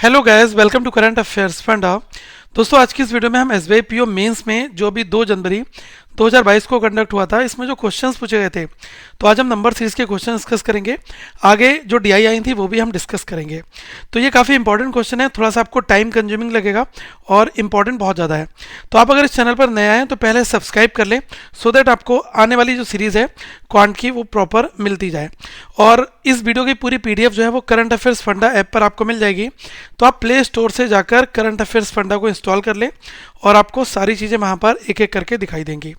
Hello guys, welcome to current affairs funda. दोस्तों, आज की इस वीडियो में हम एसबीआई पीओ मेंस में जो अभी 2 जनवरी 2022 को कंडक्ट हुआ था, इसमें जो क्वेश्चंस पूछे गए थे, तो आज हम नंबर सीरीज के क्वेश्चन डिस्कस करेंगे। आगे जो डीआई आई थी वो भी हम डिस्कस करेंगे। तो ये काफ़ी इंपॉर्टेंट क्वेश्चन है, थोड़ा सा आपको टाइम कंज्यूमिंग लगेगा और इंपॉर्टेंट बहुत ज़्यादा है। तो आप अगर इस चैनल पर नए आए तो पहले सब्सक्राइब कर लें, सो दैट आपको आने वाली जो सीरीज़ है क्वांट की वो प्रॉपर मिलती जाए। और इस वीडियो की पूरी पीडीएफ जो है वो करंट अफेयर्स फंडा ऐप पर आपको मिल जाएगी। तो आप प्ले स्टोर से जाकर करंट अफेयर्स फंडा को इंस्टॉल कर लें और आपको सारी चीज़ें वहाँ पर एक एक करके दिखाई देंगी।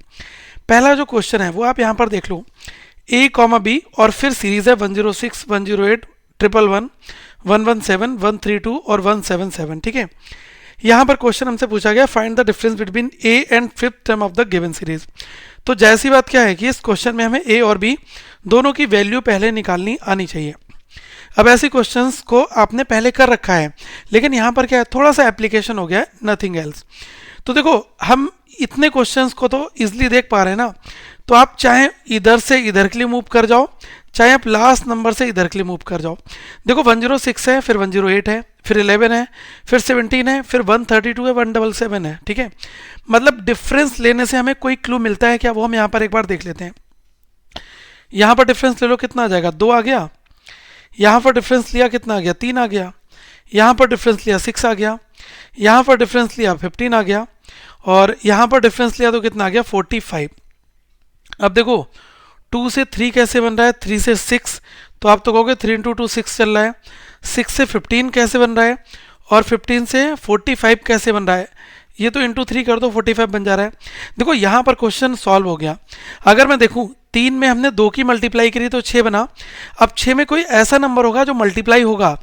पहला जो क्वेश्चन है वो आप यहाँ पर देख लो, ए कॉमा बी और फिर सीरीज है 106, 108, 111, 117, 132 और 177। ठीक है, यहाँ पर क्वेश्चन हमसे पूछा गया find the difference between A and fifth term of the given series. तो जैसी बात क्या है कि इस क्वेश्चन में हमें ए और बी दोनों की वैल्यू पहले निकालनी आनी चाहिए। अब ऐसे क्वेश्चंस को आपने पहले कर रखा है, लेकिन यहाँ पर क्या है, थोड़ा सा एप्लीकेशन हो गया है, नथिंग एल्स। तो देखो, हम इतने क्वेश्चंस को तो इजीली देख पा रहे हैं ना। तो आप चाहे इधर से इधर के लिए मूव कर जाओ, चाहे आप लास्ट नंबर से इधर के लिए मूव कर जाओ। देखो 106 है, फिर 108 है, फिर 11 है, फिर 17 है, फिर 132 है, 177 है। ठीक है, मतलब डिफरेंस लेने से हमें कोई क्लू मिलता है क्या, वो हम यहाँ पर एक बार देख लेते हैं। यहाँ पर डिफरेंस ले लो, कितना आ जाएगा, 2 आ गया। यहाँ पर डिफरेंस लिया, कितना आ गया, 3 आ गया। यहाँ पर डिफरेंस लिया, 6 आ गया। यहाँ पर डिफरेंस लिया, 15 आ गया। और यहाँ पर डिफरेंस लिया तो कितना आ गया, 45। अब देखो 2 से 3 कैसे बन रहा है, 3 से 6, तो आप तो कहोगे 3 इंटू 2 6 चल रहा है। 6 से 15 कैसे बन रहा है, और 15 से 45 कैसे बन रहा है, ये तो इंटू 3 कर दो, 45 बन जा रहा है। देखो यहाँ पर क्वेश्चन सॉल्व हो गया। अगर मैं देखूँ 3 में हमने 2 की मल्टीप्लाई करी तो 6 बना। अब 6 में कोई ऐसा नंबर होगा जो मल्टीप्लाई होगा,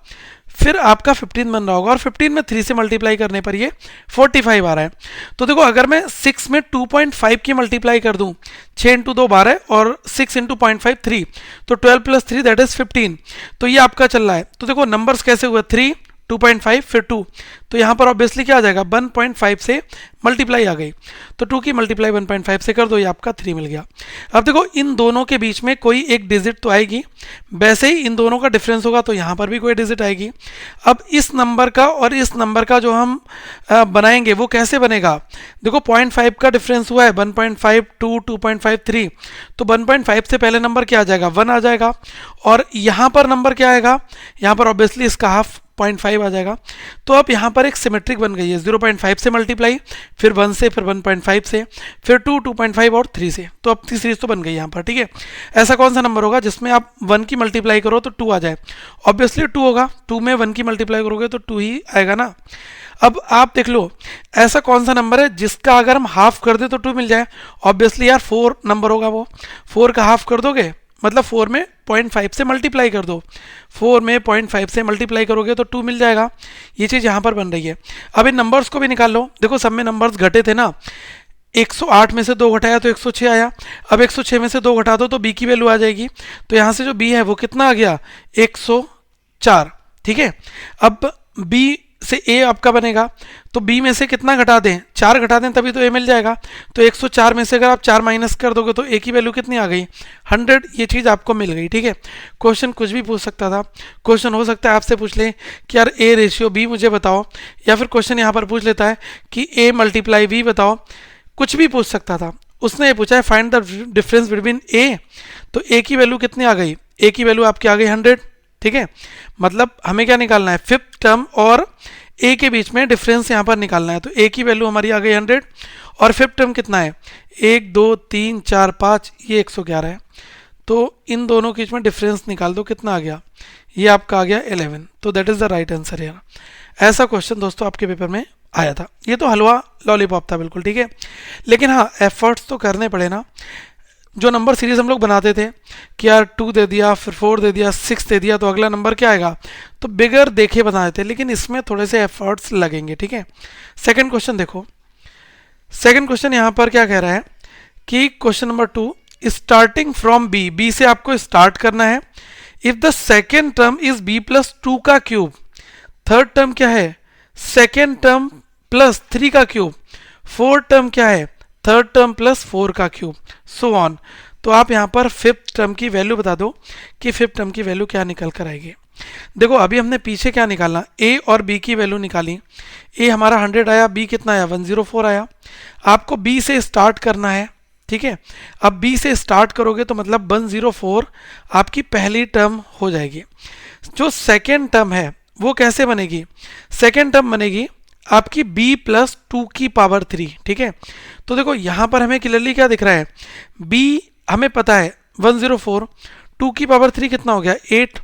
फिर आपका 15 बन रहा होगा, और 15 में 3 से मल्टीप्लाई करने पर ये 45 आ रहा है। तो देखो, अगर मैं 6 में 2.5 की मल्टीप्लाई कर दूं, 6 इंटू 2 12 और 6 इंटू 0.5 3, तो 12 प्लस 3 दैट इज 15। तो ये आपका चल रहा है। तो देखो नंबर्स कैसे हुए, 3, 2.5 फिर 2, तो यहाँ पर ऑब्वियसली क्या आ जाएगा, 1.5 से मल्टीप्लाई आ गई। तो 2 की मल्टीप्लाई 1.5 से कर दो, ये आपका 3 मिल गया। अब देखो इन दोनों के बीच में कोई एक डिजिट तो आएगी, वैसे ही इन दोनों का डिफरेंस होगा तो यहाँ पर भी कोई डिजिट आएगी। अब इस नंबर का और इस नंबर का जो हम बनाएंगे वो कैसे बनेगा। देखो 0.5 का डिफरेंस हुआ है, 1.5 2, 2.5 3, तो 1.5 से पहले नंबर क्या आ जाएगा, 1 आ जाएगा। और यहाँ पर नंबर क्या आएगा, यहाँ पर ऑब्वियसली इसका हाफ 0.5 आ जाएगा। तो अब यहाँ पर एक सिमेट्रिक बन गई है, 0.5 से मल्टीप्लाई, फिर 1 से, फिर 1.5 से, फिर 2, 2.5 और 3 से। तो अब तीसरी सीरीज तो बन गई यहाँ पर। ठीक है, ऐसा कौन सा नंबर होगा जिसमें आप 1 की मल्टीप्लाई करो तो 2 आ जाए, ऑब्वियसली 2 होगा। 2 में 1 की मल्टीप्लाई करोगे तो 2 ही आएगा ना। अब आप देख लो, ऐसा कौन सा नंबर है जिसका अगर हम हाफ कर दे तो 2 मिल जाए, ऑब्वियसली यार 4 नंबर होगा। वो 4 का हाफ कर दोगे, मतलब 4 में 0.5 से मल्टीप्लाई कर दो, 4 में 0.5 से मल्टीप्लाई करोगे तो 2 मिल जाएगा। ये चीज़ यहाँ पर बन रही है। अब इन नंबर्स को भी निकाल लो। देखो सब में नंबर्स घटे थे ना, 108 में से 2 घटाया तो 106 आया। अब 106 में से 2 घटा दो तो बी की वैल्यू आ जाएगी। तो यहाँ से जो बी है वो कितना आ गया, 104। ठीक है, अब बी से ए आपका बनेगा, तो बी में से कितना घटा दें, 4 घटा दें तभी तो ए मिल जाएगा। तो 104 में से अगर आप 4 माइनस कर दोगे तो ए की वैल्यू कितनी आ गई, 100। ये चीज़ आपको मिल गई। ठीक है, क्वेश्चन कुछ भी पूछ सकता था। क्वेश्चन हो सकता है आपसे पूछ ले कि यार ए रेशियो बी मुझे बताओ, या फिर क्वेश्चन यहाँ पर पूछ लेता है कि ए मल्टीप्लाई बी बताओ, कुछ भी पूछ सकता था। उसने ये पूछा है फाइंड द डिफरेंस बिटवीन ए, तो ए की वैल्यू कितनी आ गई, ए की वैल्यू आपकी आ गई 100। ठीक है, मतलब हमें क्या निकालना है, फिफ्थ टर्म और ए के बीच में डिफरेंस यहाँ पर निकालना है। तो ए की वैल्यू हमारी आ गई 100, और फिफ्थ टर्म कितना है, 1 2 3 4 5, ये 111 है। तो इन दोनों के बीच में डिफरेंस निकाल दो, कितना आ गया, ये आपका आ गया 11। तो that is the right answer यार। ऐसा क्वेश्चन दोस्तों आपके पेपर में आया था। ये तो हलवा लॉलीपॉप था बिल्कुल। ठीक है, लेकिन हाँ एफर्ट्स तो करने पड़े ना। जो नंबर सीरीज हम लोग बनाते थे कि यार 2 दे दिया, फिर 4 दे दिया, 6 दे दिया, तो अगला नंबर क्या आएगा, तो बिगर देखे बना देते, लेकिन इसमें थोड़े से एफर्ट्स लगेंगे। ठीक है, सेकंड क्वेश्चन देखो। सेकंड क्वेश्चन यहाँ पर क्या कह रहा है कि question number 2, starting from B, B से आपको स्टार्ट करना है। If the second term is B plus 2 का क्यूब, थर्ड टर्म क्या है, सेकेंड टर्म प्लस 3 का क्यूब, फोर्थ टर्म क्या है, थर्ड टर्म प्लस 4 का क्यूब, सो ऑन। तो आप यहाँ पर फिफ्थ टर्म की वैल्यू बता दो कि फिफ्थ टर्म की वैल्यू क्या निकल कर आएगी। देखो अभी हमने पीछे क्या निकालना, ए और बी की वैल्यू निकाली। ए हमारा 100 आया, बी कितना आया 104 आया। आपको बी से स्टार्ट करना है, ठीक है। अब बी से स्टार्ट करोगे तो मतलब 104 आपकी पहली टर्म हो जाएगी। जो सेकेंड टर्म है वो कैसे बनेगी, सेकेंड टर्म बनेगी आपकी b प्लस 2 की पावर 3, ठीक है। तो देखो यहाँ पर हमें क्लियरली क्या दिख रहा है, b हमें पता है 104, 2 की पावर 3 कितना हो गया 8,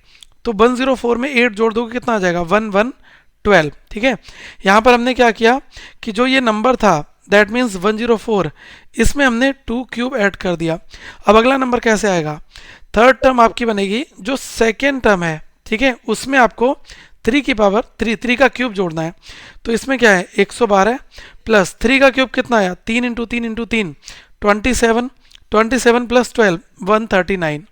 तो 104 में 8 जोड़ दोगे कितना आ जाएगा 1112, ठीक है। यहाँ पर हमने क्या किया कि जो ये नंबर था दैट मीन्स 104, इसमें हमने 2 क्यूब ऐड कर दिया। अब अगला नंबर कैसे आएगा, थर्ड टर्म आपकी बनेगी जो सेकेंड टर्म है, ठीक है, उसमें आपको 3 की पावर 3 का क्यूब जोड़ना है। तो इसमें क्या है 112 प्लस 3 का क्यूब कितना आया 3 इंटू 3 इंटू 3 27, 27 प्लस 12 139।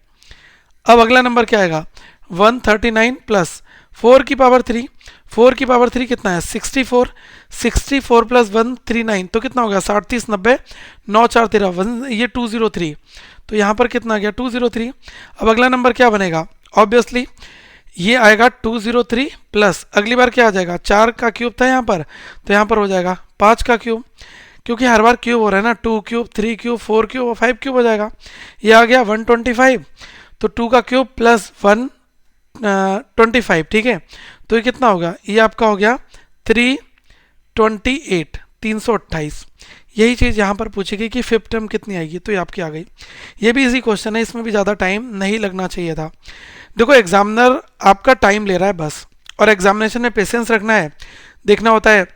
अब अगला नंबर क्या आएगा 139 प्लस 4 की पावर 3, 4 की पावर 3 कितना है 64, 64 प्लस 139 तो कितना हो गया 60 30 90 9 4 13 ये 203, तो यहाँ पर कितना आ गया 203। अब अगला नंबर क्या बनेगा, ऑब्वियसली ये आएगा 203 प्लस अगली बार क्या आ जाएगा 4 का क्यूब था यहाँ पर, तो यहाँ पर हो जाएगा 5 का क्यूब, क्योंकि हर बार क्यूब हो रहा है ना, 2 क्यूब 3 क्यूब 4 क्यूब और 5 क्यूब हो जाएगा। ये आ गया 125, तो 2 का क्यूब प्लस 125, ठीक है। तो ये कितना होगा, ये आपका हो गया 328, 328। यही चीज़ यहाँ पर पूछेगी कि फिफ्थ टर्म कितनी आएगी, तो ये आपकी आ गई। ये भी इजी क्वेश्चन है, इसमें भी ज़्यादा टाइम नहीं लगना चाहिए था। देखो एग्जामिनर आपका टाइम ले रहा है बस, और एग्जामिनेशन में पेशेंस रखना है, देखना होता है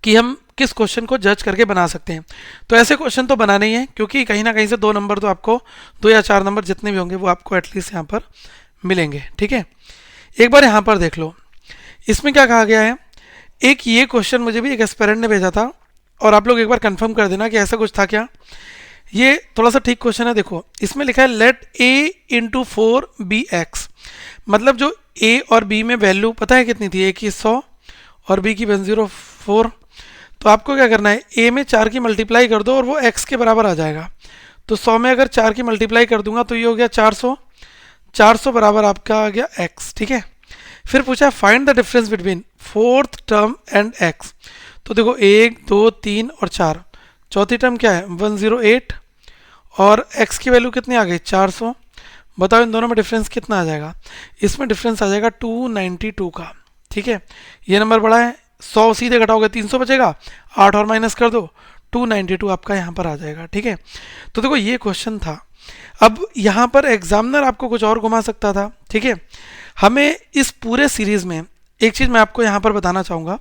कि हम किस क्वेश्चन को जज करके बना सकते हैं। तो ऐसे क्वेश्चन तो बनाने ही है, क्योंकि कहीं ना कहीं से 2 नंबर तो आपको 2 या 4 नंबर जितने भी होंगे वो आपको एटलीस्ट यहाँ पर मिलेंगे, ठीक है। एक बार यहाँ पर देख लो, इसमें क्या कहा गया है, एक ये क्वेश्चन मुझे भी एक एस्पिरेंट ने भेजा था, और आप लोग एक बार कंफर्म कर देना कि ऐसा कुछ था क्या। ये थोड़ा सा ठीक क्वेश्चन है। देखो इसमें लिखा है let a into 4 B X, मतलब जो a और b में वैल्यू पता है कितनी थी, a की 100 और b की 104। तो आपको क्या करना है, a में 4 की मल्टीप्लाई कर दो और वो x के बराबर आ जाएगा। तो 100 में अगर 4 की मल्टीप्लाई कर दूंगा तो ये हो गया 400, 400 बराबर आपका आ गया x, ठीक है। फिर पूछा find the difference between fourth term and x। तो देखो 1 2 3 और 4, चौथी टर्म क्या है 108 और x की वैल्यू कितनी आ गई 400। बताओ इन दोनों में डिफरेंस कितना आ जाएगा, इसमें डिफरेंस आ जाएगा 292 का, ठीक है। ये नंबर बड़ा है, 100 सीधे घटाओगे 300 बचेगा, 8 और माइनस कर दो 292 आपका यहाँ पर आ जाएगा, ठीक है। तो देखो ये क्वेश्चन था। अब यहाँ पर एग्जामिनर आपको कुछ और घुमा सकता था, ठीक है। हमें इस पूरे सीरीज में एक चीज़ मैं आपको यहाँ पर बताना चाहूँगा,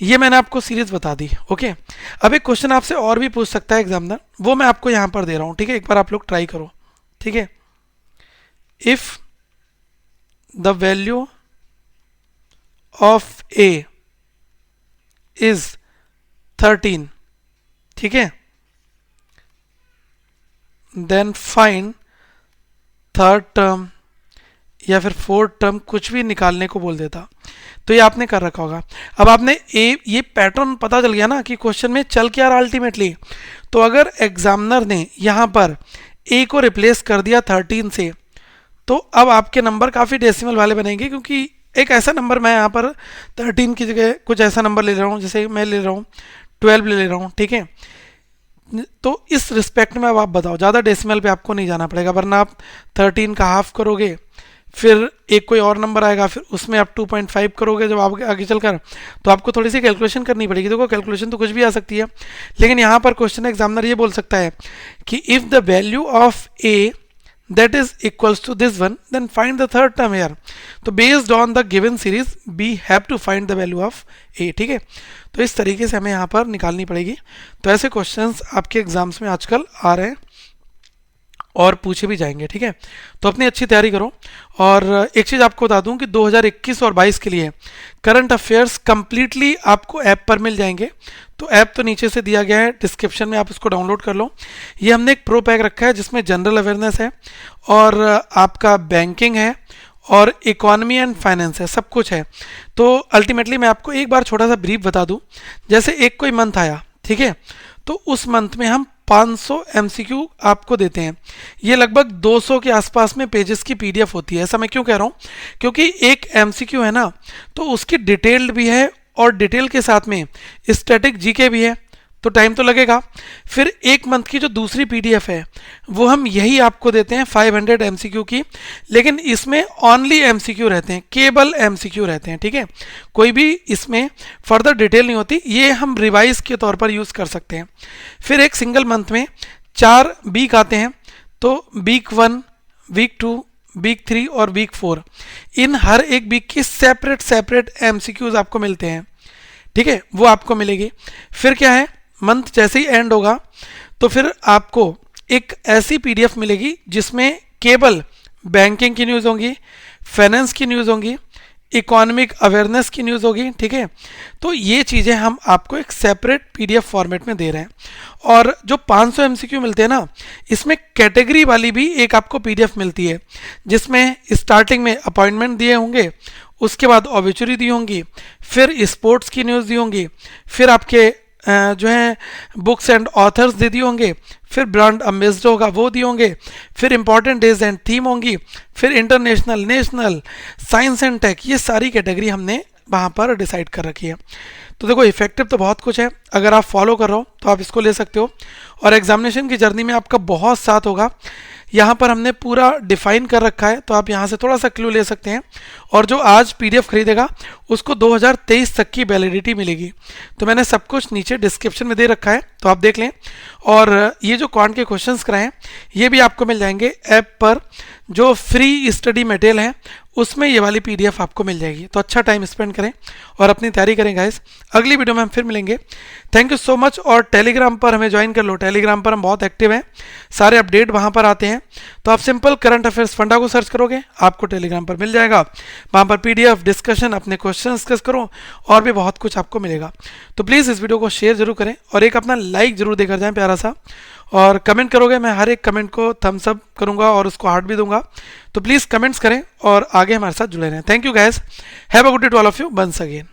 ये मैंने आपको सीरीज बता दी, ओके। अब एक क्वेश्चन आपसे और भी पूछ सकता है एग्जामिनर, वो मैं आपको यहाँ पर दे रहा हूँ, ठीक है। एक बार आप लोग ट्राई करो, ठीक है। If the value of A is 13, ठीक है, देन फाइंड थर्ड टर्म या फिर फोर्थ टर्म, कुछ भी निकालने को बोल देता। तो ये आपने कर रखा होगा। अब आपने ये पैटर्न पता चल गया ना कि क्वेश्चन में चल क्या रहा अल्टीमेटली। तो अगर एग्जामिनर ने यहाँ पर ए को रिप्लेस कर दिया 13 से, तो अब आपके नंबर काफ़ी डेसिमल वाले बनेंगे, क्योंकि एक ऐसा नंबर मैं यहाँ पर 13 की जगह कुछ ऐसा नंबर ले रहा हूँ, जैसे मैं ले रहा हूँ 12 ले रहा हूँ, ठीक है। तो इस रिस्पेक्ट में अब आप बताओ, ज़्यादा डेसिमल पे आपको नहीं जाना पड़ेगा, वरना आप 13 का हाफ करोगे, फिर एक कोई और नंबर आएगा, फिर उसमें आप 2.5 करोगे जब आगे आगे चलकर, तो आपको थोड़ी सी कैलकुलेशन करनी पड़ेगी। देखो कैलकुलेशन तो कुछ भी आ सकती है, लेकिन यहाँ पर क्वेश्चन एग्जामिनर ये बोल सकता है कि if the value of A that is equals to this one, then find the third term here. तो based on the given series we have to find the value of a, ठीक है। तो इस तरीके से हमें यहाँ पर निकालनी पड़ेगी। तो ऐसे क्वेश्चंस आपके एग्जाम्स में आजकल आ रहे हैं और पूछे भी जाएंगे, ठीक है। तो अपनी अच्छी तैयारी करो। और एक चीज़ आपको बता दूं कि 2021 और 22 के लिए करंट अफेयर्स कंप्लीटली आपको ऐप पर मिल जाएंगे। तो ऐप तो नीचे से दिया गया है डिस्क्रिप्शन में, आप उसको डाउनलोड कर लो। ये हमने एक प्रो पैक रखा है जिसमें जनरल अवेयरनेस है और आपका बैंकिंग है और इकोनॉमी एंड फाइनेंस है, सब कुछ है। तो अल्टीमेटली मैं आपको एक बार छोटा सा ब्रीफ बता दूं, जैसे एक कोई मंथ आया, ठीक है, तो उस मंथ में हम 500 एमसीक्यू आपको देते हैं। ये लगभग 200 के आसपास में पेजेस की पीडीएफ होती है। ऐसा मैं क्यों कह रहा हूँ, क्योंकि एक एमसीक्यू है ना, तो उसकी डिटेल्ड भी है और डिटेल के साथ में स्टैटिक जीके भी है, तो टाइम तो लगेगा। फिर एक मंथ की जो दूसरी पीडीएफ है वो हम यही आपको देते हैं 500 एमसीक्यू की, लेकिन इसमें ओनली एमसीक्यू रहते हैं, केवल एमसीक्यू रहते हैं, ठीक है। कोई भी इसमें फर्दर डिटेल नहीं होती, ये हम रिवाइज के तौर पर यूज़ कर सकते हैं। फिर एक सिंगल मंथ में 4 वीक आते हैं, तो वीक 1, वीक 2, वीक 3 और वीक 4, इन हर एक वीक की सेपरेट एमसीक्यूज आपको मिलते हैं, ठीक है, वो आपको मिलेगी। फिर क्या है, मंथ जैसे ही एंड होगा तो फिर आपको एक ऐसी पीडीएफ मिलेगी जिसमें केवल बैंकिंग की न्यूज़ होंगी, फाइनेंस की न्यूज़ होंगी, इकोनॉमिक अवेयरनेस की न्यूज़ होगी, ठीक है। तो ये चीज़ें हम आपको एक सेपरेट पीडीएफ फॉर्मेट में दे रहे हैं। और जो 500 एमसीक्यू मिलते हैं ना, इसमें कैटेगरी वाली भी एक आपको पीडीएफ मिलती है, जिसमें स्टार्टिंग में अपॉइंटमेंट दिए होंगे, उसके बाद ऑबिचुरी दी होंगी, फिर स्पोर्ट्स की न्यूज़ दी होंगी, फिर आपके जो है बुक्स एंड ऑथर्स दे दिए होंगे, फिर ब्रांड अम्बेसडर होगा वो दिए होंगे, फिर इंपॉर्टेंट डेज एंड थीम होंगी, फिर international, national, science and tech, ये सारी कैटेगरी हमने वहाँ पर डिसाइड कर रखी है। तो देखो इफेक्टिव तो बहुत कुछ है, अगर आप फॉलो कर रहे हो तो आप इसको ले सकते हो और एग्जामिनेशन की जर्नी में आपका बहुत साथ होगा। यहाँ पर हमने पूरा डिफाइन कर रखा है, तो आप यहाँ से थोड़ा सा क्लू ले सकते हैं। और जो आज पीडीएफ खरीदेगा उसको 2023 तक की वैलिडिटी मिलेगी। तो मैंने सब कुछ नीचे डिस्क्रिप्शन में दे रखा है, तो आप देख लें। और ये जो क्वांट के क्वेश्चंस कराए हैं ये भी आपको मिल जाएंगे ऐप पर, जो फ्री स्टडी मटेरियल है उसमें ये वाली पीडीएफ आपको मिल जाएगी। तो अच्छा टाइम स्पेंड करें और अपनी तैयारी करें गाइस। अगली वीडियो में हम फिर मिलेंगे। Thank you so much. और टेलीग्राम पर हमें ज्वाइन कर लो, टेलीग्राम पर हम बहुत एक्टिव हैं, सारे अपडेट वहाँ पर आते हैं। तो आप सिंपल करंट अफेयर्स फंडा को सर्च करोगे, आपको टेलीग्राम पर मिल जाएगा। वहाँ पर पीडीएफ, डिस्कशन, अपने क्वेश्चन डिस्कस करो और भी बहुत कुछ आपको मिलेगा। तो प्लीज़ इस वीडियो को शेयर जरूर करें और एक अपना लाइक जरूर देकर जाएं प्यारा सा, और कमेंट करोगे, मैं हर एक कमेंट को थम्स अप करूंगा और उसको हार्ट भी दूंगा। तो प्लीज़ कमेंट्स करें और आगे हमारे साथ जुड़े रहें। Thank you guys, have a good day to all of you once again.